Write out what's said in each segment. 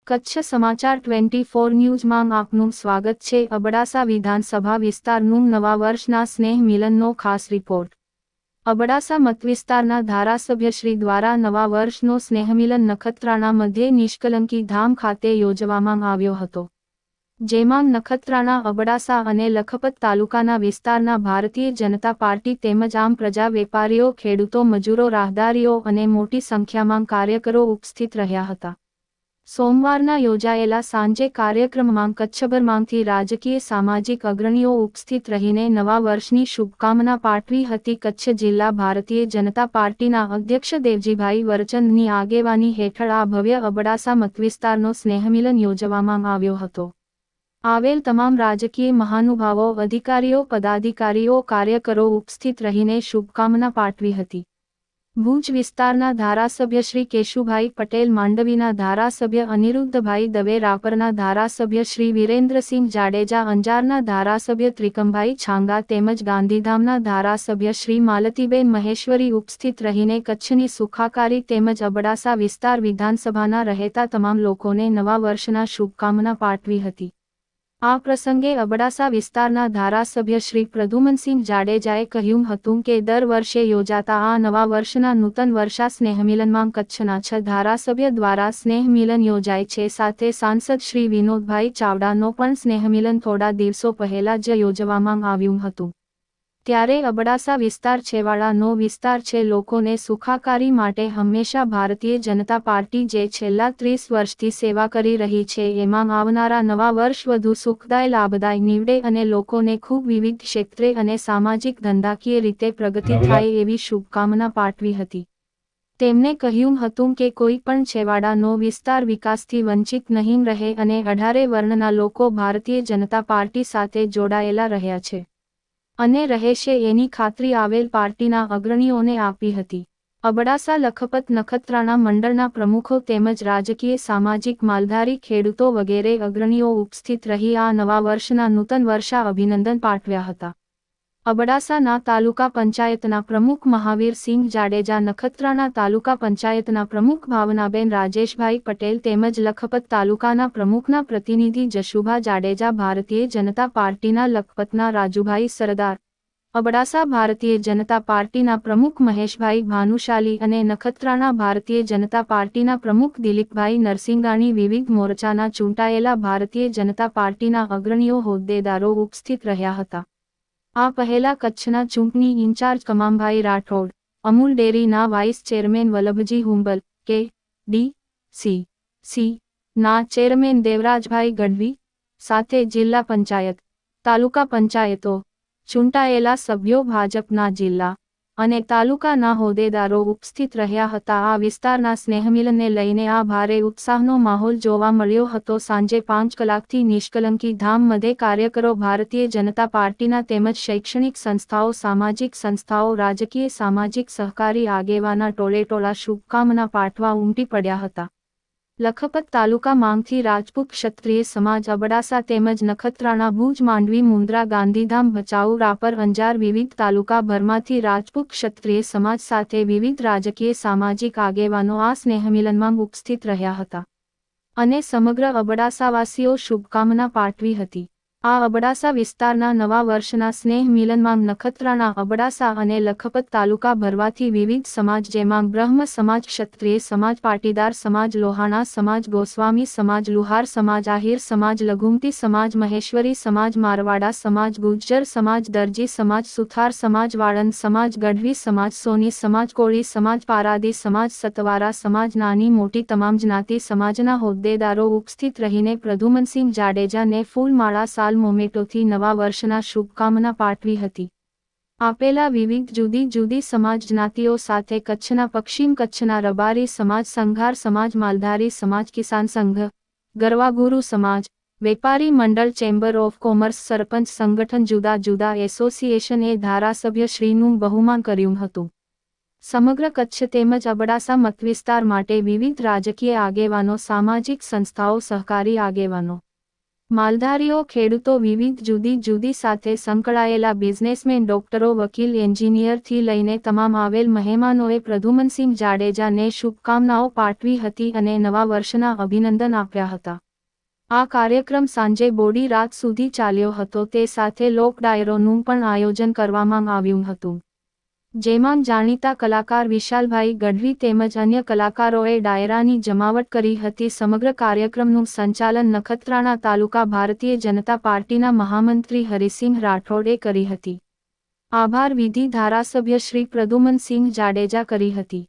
કચ્છ સમાચાર 24 ન્યૂઝમાં આપનું સ્વાગત છે। અબડાસા વિધાનસભા વિસ્તારનું નવા વર્ષના સ્નેહ મિલનનો ખાસ રિપોર્ટ। અબડાસા મતવિસ્તારના ધારાસભ્યશ્રી દ્વારા નવા વર્ષનો સ્નેહમિલન નખત્રાણા મધ્યે નિષ્કલંકી ધામ ખાતે યોજવામાં આવ્યો હતો, જેમાં નખત્રાણા, અબડાસા અને લખપત તાલુકાના વિસ્તારના ભારતીય જનતા પાર્ટી તેમજ આમ પ્રજા, વેપારીઓ, ખેડૂતો, મજૂરો, રાહદારીઓ અને મોટી સંખ્યામાં કાર્યકરો ઉપસ્થિત રહ્યા હતા। સોમવારના યોજાયેલા સાંજે કાર્યક્રમમાં કચ્છભરમાંથી રાજકીય સામાજિક અગ્રણીઓ ઉપસ્થિત રહીને નવા વર્ષની શુભકામના પાઠવી હતી। કચ્છ જિલ્લા ભારતીય જનતા પાર્ટીના અધ્યક્ષ દેવજીભાઈ વરચંદની આગેવાની હેઠળ આ ભવ્ય અબડાસા મતવિસ્તારનો સ્નેહમિલન યોજવામાં આવ્યો હતો। આવેલ તમામ રાજકીય મહાનુભાવો, અધિકારીઓ, પદાધિકારીઓ, કાર્યકરો ઉપસ્થિત રહીને શુભકામના પાઠવી હતી। ભુજ વિસ્તારના ધારાસભ્ય શ્રી કેશુભાઈ પટેલ, માંડવીના ધારાસભ્ય અનિરુદ્ધભાઈ દવે, રાપરના ધારાસભ્ય શ્રી વિરેન્દ્રસિંહ જાડેજા, અંજારના ધારાસભ્ય ત્રિકમભાઈ છાંગા તેમજ ગાંધીધામના ધારાસભ્ય શ્રી માલતીબેન મહેશ્વરી ઉપસ્થિત રહીને કચ્છની સુખાકારી તેમજ અબડાસા વિસ્તાર વિધાનસભાના રહેતા તમામ લોકોને નવા વર્ષના શુભકામના પાઠવી હતી। આ પ્રસંગે અબડાસા વિસ્તારના ધારાસભ્ય શ્રી પ્રદ્યુમનસિંહ જાડેજાએ કહ્યું હતું કે દર વર્ષે યોજાતા આ નવા વર્ષના નૂતન વર્ષા સ્નેહમિલનમાં કચ્છના 6 ધારાસભ્ય દ્વારા સ્નેહમિલન યોજાય છે। સાથે સાંસદ શ્રી વિનોદભાઈ ચાવડાનો પણ સ્નેહમિલન થોડા દિવસો પહેલા જ યોજવામાં આવ્યું હતું। ત્યારે અબડાસા વિસ્તાર છેવાડાનો વિસ્તાર છે। લોકોને સુખાકારી માટે હંમેશા ભારતીય જનતા પાર્ટી જે છેલ્લા 30 વર્ષથી સેવા કરી રહી છે, એમાં આવનારા નવા વર્ષ વધુ સુખદાય, લાભદાય નીવડે અને લોકોને ખૂબ વિવિધ ક્ષેત્રે અને સામાજિક ધંધાકીય રીતે પ્રગતિ થાય એવી શુભકામના પાઠવી હતી। તેમણે કહ્યું હતું કે કોઈ પણ છેવાડાનો વિસ્તાર વિકાસથી વંચિત નહીં રહે અને 18 વર્ણના લોકો ભારતીય જનતા પાર્ટી સાથે જોડાયેલા રહ્યા છે અને રહેશે એની ખાતરી આવેલ પાર્ટીના અગ્રણીઓને આપી હતી। અબડાસા, લખપત, નખત્રાણા મંડળના પ્રમુખો તેમજ રાજકીય, સામાજિક, માલધારી, ખેડૂતો વગેરે અગ્રણીઓ ઉપસ્થિત રહી આ નવા વર્ષના નૂતન વર્ષા અભિનંદન પાઠવ્યા હતા। અબડાસાના તાલુકા પંચાયતના પ્રમુખ મહાવીરસિંહ જાડેજા, નખત્રાણા તાલુકા પંચાયતના પ્રમુખ ભાવનાબેન રાજેશભાઈ પટેલ તેમજ લખપત તાલુકાના પ્રમુખના પ્રતિનિધિ જશુભા જાડેજા, ભારતીય જનતા પાર્ટીના લખપતના રાજુભાઈ સરદાર, અબડાસા ભારતીય જનતા પાર્ટીના પ્રમુખ મહેશભાઈ ભાનુશાલી અને નખત્રાણા ભારતીય જનતા પાર્ટીના પ્રમુખ દિલીપભાઈ નરસિંગાણી, વિવિધ મોરચાના ચૂંટાયેલા ભારતીય જનતા પાર્ટીના અગ્રણીઓ, હોદ્દેદારો ઉપસ્થિત રહ્યા હતા। આ પહેલા કચ્છના ચૂંટણી ઇન્ચાર્જ કમામભાઈ રાઠોડ, અમૂલ ડેરીના વાઇસ ચેરમેન વલ્લભજી હુંબલ, કે.ડી.સી. ના ચેરમેન દેવરાજભાઈ ગઢવી સાથે જિલ્લા પંચાયત, તાલુકા પંચાયતો, ચૂંટાયેલા સભ્યો, ભાજપના જિલ્લા અને તાલુકાના હોદ્દેદારો ઉપસ્થિત રહ્યા હતા। આ વિસ્તારના સ્નેહમિલનને લઈને આ ભારે ઉત્સાહનો માહોલ જોવા મળ્યો હતો। સાંજે 5 કલાકથી નિષ્કલંકી ધામ મધ્યે કાર્યકરો, ભારતીય જનતા પાર્ટીના તેમજ શૈક્ષણિક સંસ્થાઓ, સામાજિક સંસ્થાઓ, રાજકીય, સામાજિક, સહકારી આગેવાના ટોળેટોળા શુભકામના પાઠવા ઉમટી પડ્યા હતા। લખપત તાલુકા માંગથી રાજપૂત ક્ષત્રિય સમાજ, અબડાસા તેમજ નખત્રાણા, ભુજ, માંડવી, મુન્દ્રા, ગાંધીધામ, ભચાઉ, રાપર, અંજાર વિવિધ તાલુકા ભરમાંથી રાજપૂત ક્ષત્રિય સમાજ સાથે વિવિધ રાજકીય, સામાજિક આગેવાનો આ સ્નેહમિલનમાં ઉપસ્થિત રહ્યા હતા અને સમગ્ર અબડાસાવાસીઓ શુભકામના પાઠવી હતી। આ અબડાસા વિસ્તારના નવા વર્ષના સ્નેહ મિલનમાં નખત્રાણા, અબડાસા અને લખપત તાલુકા ભરવાથી વિવિધ સમાજ જેમાં બ્રહ્મ સમાજ, ક્ષત્રિય સમાજ, પાટીદાર સમાજ, લોહાણા સમાજ, ગોસ્વામી સમાજ, લુહાર સમાજ, આહિર સમાજ, લઘુમતી સમાજ, મહેશ્વરી સમાજ, મારવાડા સમાજ, ગુજ્જર સમાજ, દરજી સમાજ, સુથાર સમાજ, વાળંદ સમાજ, ગઢવી સમાજ, સોની સમાજ, કોળી સમાજ, પારાદી સમાજ, સતવારા સમાજ, નાની મોટી તમામ જ્ઞાતિ સમાજના હોદ્દેદારો ઉપસ્થિત રહીને પ્રદ્યુમનસિંહ જાડેજાને ફૂલમાળા, સાલ મોમેટોથી નવા વર્ષના શુભકામના પાઠવી હતી। આપેલા વિવિધ જુદી જુદી સમાજ જ્ઞાતિઓ સાથે કચ્છના પશ્ચિમ કચ્છના રબારી સમાજ, સંઘાર સમાજ, માલધારી સમાજ, કિસાન સંઘ, ગરવાગુરુ સમાજ, વેપારી મંડળ, ચેમ્બર ઓફ કોમર્સ, સરપંચ સંગઠન, જુદા જુદા એસોસિએશન એ ધારાસભ્યશ્રીનું બહુમાન કર્યું હતું। સમગ્ર કચ્છ તેમજ અબડાસા મતવિસ્તાર માટે વિવિધ રાજકીય આગેવાનો, સામાજિક સંસ્થાઓ, સહકારી આગેવાનો માલધારીઓ, ખેડૂતો, વિવિધ જુદી જુદી સાથે સંકળાયેલા બિઝનેસમેન, ડોક્ટરો, વકીલ, એન્જિનિયરથી લઈને તમામ આવેલ મહેમાનોએ પ્રદ્યુમનસિંહ જાડેજાને શુભકામનાઓ પાઠવી હતી અને નવા વર્ષના અભિનંદન આપ્યા હતા. આ કાર્યક્રમ સાંજે મોડી રાત સુધી ચાલ્યો હતો. તે સાથે લોક ડાયરોનું પણ આયોજન કરવામાં આવ્યું હતું, જેમાં જાણીતા કલાકાર વિશાલભાઈ ગઢવી તેમજ અન્ય કલાકારોએ ડાયરાની જમાવટ કરી હતી. સમગ્ર કાર્યક્રમનું સંચાલન નખત્રાણા તાલુકા ભારતીય જનતા પાર્ટીના મહામંત્રી હરિસિંહ રાઠોડે કરી હતી. આભાર વિધિ ધારાસભ્ય શ્રી પ્રદ્યુમનસિંહ જાડેજા કરી હતી.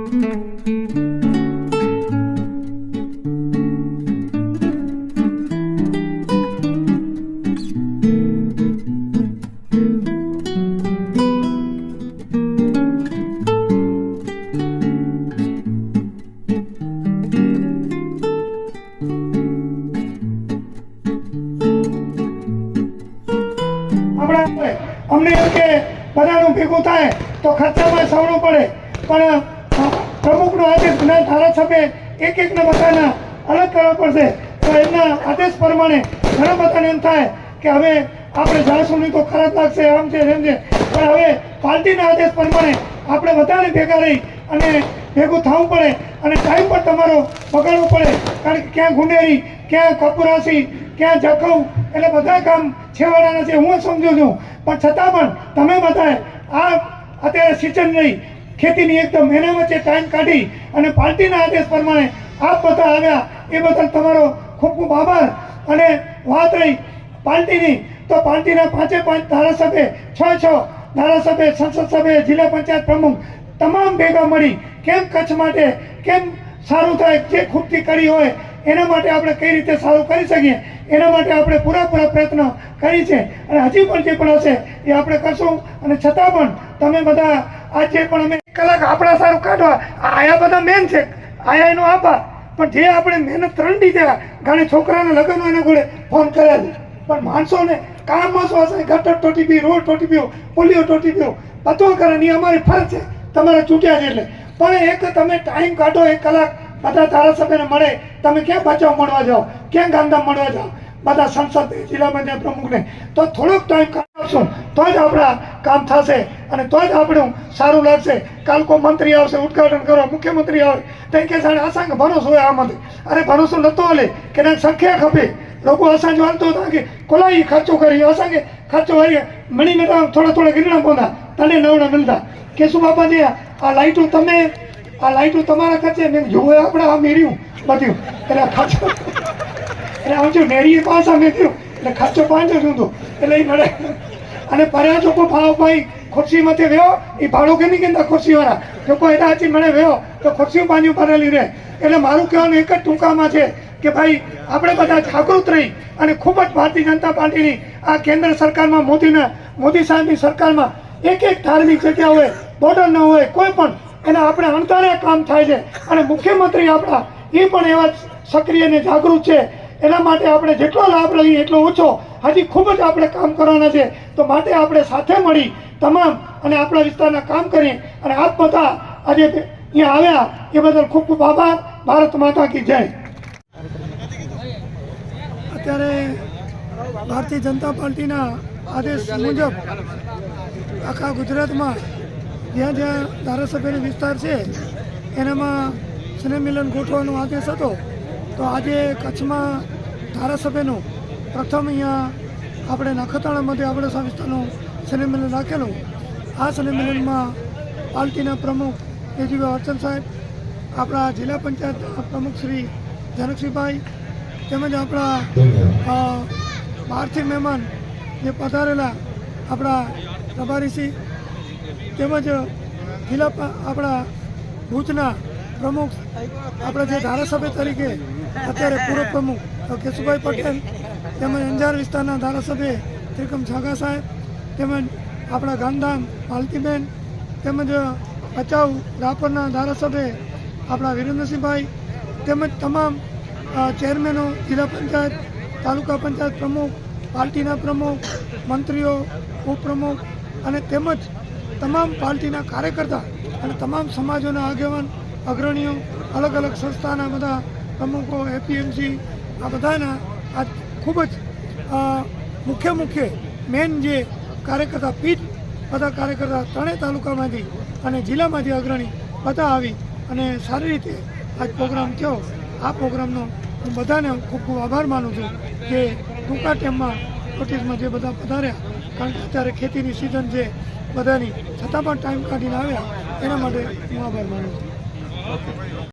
અમને એમ કે બધાનું ભેગું થાય તો ખર્ચામાં સવડું પડે, પણ પ્રમુખનો આદેશ ધારાસભ્ય એકના બધાના અલગ કરવા પડશે. તો એમના આદેશ પ્રમાણે ઘણા બધાને એમ થાય કે હવે આપણે જાશું નહીં તો ખરાબ લાગશે, આમ છે એમ છે, પણ હવે પાર્ટીના આદેશ પ્રમાણે આપણે બધાને ભેગા રહી અને ભેગું થવું પડે અને ટાઈમ પણ તમારો બગાડવો પડે. કારણ કે ક્યાં ગુંડેરી, ક્યાં કપુરાસી, ક્યાં જખૌ, એટલે બધા કામ છેવાડાના છે, હું સમજુ છું. પણ છતાં પણ તમે બધાએ આ અત્યારે સિઝન નહીં ખેતીની એકદમ એના વચ્ચે ટાઈમ કાઢી અને પાર્ટીના આદેશ પ્રમાણે આપ બધા આવ્યા, એ બદલ તમારો ખૂબ ખૂબ આભાર. અને વાત રહી પાર્ટીની, તો પાર્ટીના 5 ધારાસભ્ય, 6 ધારાસભ્ય, સંસદ સભ્ય, જિલ્લા પંચાયત પ્રમુખ તમામ ભેગા મળી કેમ કચ્છ માટે કેમ સારું થાય, જે ખૂટતી કરી હોય એના માટે આપણે કઈ રીતે સારું કરી શકીએ એના માટે આપણે પૂરા પ્રયત્ન કરી છે અને હજી પણ જે પણ હશે એ આપણે કરશું. અને છતાં પણ તમે બધા આજે પણ અમે 1 કલાક આપણા સારું કાઢવા આયા બધા મેન છે, આયા એનો આભાર. પણ જે આપણે મહેનત 3 દી થયા, ઘણે છોકરાના લગ્ન એના જોડે ફોન કર્યા છે, પણ માણસોને કામમાં શું હશે, ગટર તૂટી ગઈ, રોડ તૂટી ગયો, પોલિયો તૂટી ગયો, બધું કરવાની અમારી ફરજ છે તમારે ચૂંટ્યા છે એટલે. પણ એક તમે ટાઈમ કાઢો 1 કલાક બધા ધારાસભ્યને મળે, તમે ક્યાં બચાવ મળવા જાઓ, ક્યાં ગાંધીધામ મળવા જાઓ, બધા સંસદ જિલ્લા પંચાયત પ્રમુખને તો થોડોક ટાઈમ કાઢશું તો જ આપણા કામ થશે અને તો જ આપણું સારું લાગશે. કાલ કોઈ મંત્રી આવશે, ઉદઘાટન કરવા મુખ્યમંત્રી આવે તો કે સાડે અસાંગ ભરોસો હોય આમાંથી, અરે ભરોસો નતો હાલે કે ના સંખ્યા ખપે, લોકો અસાંજ વાળતો હતા કે કોલાઈ ખર્ચો કરી, અસાંગે ખર્ચો હોય મણીને થોડા ગીરણા પોંધા તને નવડા મિલતા કે શું બાપાજી આ લાઈટું તમે આ લાઈટું તમારા ખર્ચે મેં જોવે આપણે આ મેર્યું બધું એટલે ખર્ચો એટલે આમ જો નેરીએ પાસ અમે થયું એટલે ખર્ચો 5 ઊંધો એટલે એ મળે. અને પર્યા જો કોઈ ભાવ ભાઈ ખુરશીમાંથી વ્યો એ ભાડું કે નહીં કહેતા ખુરશીવાળા જો કોઈ એના હાથી મને વ્યો તો ખુરશીઓ પાણી ભરેલી રહે. એટલે મારું કહેવાનું એક જ ટૂંકામાં છે કે ભાઈ આપણે બધા જાગૃત રહી અને ખૂબ જ ભારતીય જનતા પાર્ટીની આ કેન્દ્ર સરકારમાં મોદી સાહેબની સરકારમાં એક ધાર્મિક જગ્યા હોય, બોર્ડર ન હોય, કોઈ પણ એના આપણે અણધાર્યા કામ થાય છે. અને મુખ્યમંત્રી આપણા એ પણ એવા સક્રિય અને જાગૃત છે. એના માટે આપણે જેટલો લાભ લઈએ એટલો ઓછો, હજી ખૂબ જ આપણે કામ કરવાના છે. તો માટે આપણે સાથે મળી તમામ અને આપણા વિસ્તારના કામ કરીએ અને આપ બધા આજે અહીંયા આવ્યા એ બદલ ખૂબ ખૂબ આભાર. ભારત માતા કી જય. અત્યારે ભારતીય જનતા પાર્ટીના આદેશ મુજબ આખા ગુજરાતમાં જ્યાં જ્યાં ધારાસભ્યનો વિસ્તાર છે એનામાં સ્નેહ મિલન ગોઠવવાનો આદેશ હતો. તો આજે કચ્છમાં ધારાસભ્યનું પ્રથમ અહીંયા આપણે નખત્રાણા મધ્ય અબડાસા વિસ્તારનું સ્નેહ મિલન રાખેલું. આ સ્નેહ મિલનમાં પાર્ટીના પ્રમુખ તેજીભાઈ અર્ચન સાહેબ, આપણા જિલ્લા પંચાયતના પ્રમુખ શ્રી જનકસિંહભાઈ, તેમજ આપણા બહારથી મહેમાન જે પધારેલા આપણા પ્રભારીસિંહ, તેમજ જિલ્લા આપણા ભુજના પ્રમુખ, આપણા જે ધારાસભ્ય તરીકે અત્યારે પૂર્વ પ્રમુખ કેશુભાઈ પટેલ, તેમજ અંજાર વિસ્તારના ધારાસભ્ય ત્રિકમ છાગા સાહેબ, તેમજ આપણા ગાંધીધામ માલતીબેન, તેમજ ભચાઉ રાપરના ધારાસભ્ય આપણા વિરેન્દ્રસિંહભાઈ, તેમજ તમામ ચેરમેનો, જિલ્લા પંચાયત, તાલુકા પંચાયત પ્રમુખ, પાર્ટીના પ્રમુખ, મંત્રીઓ, ઉપપ્રમુખ અને તેમજ તમામ પાર્ટીના કાર્યકર્તા અને તમામ સમાજોના આગેવાન, અગ્રણીઓ, અલગ અલગ સંસ્થાના બધા પ્રમુખો, એપીએમસી, આ બધાના આ ખૂબ જ મુખ્ય મેન જે કાર્યકર્તા પીઠ, બધા કાર્યકર્તા 3 તાલુકામાંથી અને જિલ્લામાંથી અગ્રણી બધા આવી અને સારી રીતે આજ પ્રોગ્રામ થયો. આ પ્રોગ્રામનો હું બધાને ખૂબ ખૂબ આભાર માનું છું કે ટૂંકા ટાઈમમાં નોટિસમાં જે બધા પધાર્યા, કારણ કે અત્યારે ખેતીની સિઝન છે બધાની, છતાં પણ ટાઈમ કાઢીને આવ્યા એના માટે હું આભાર માનું છું.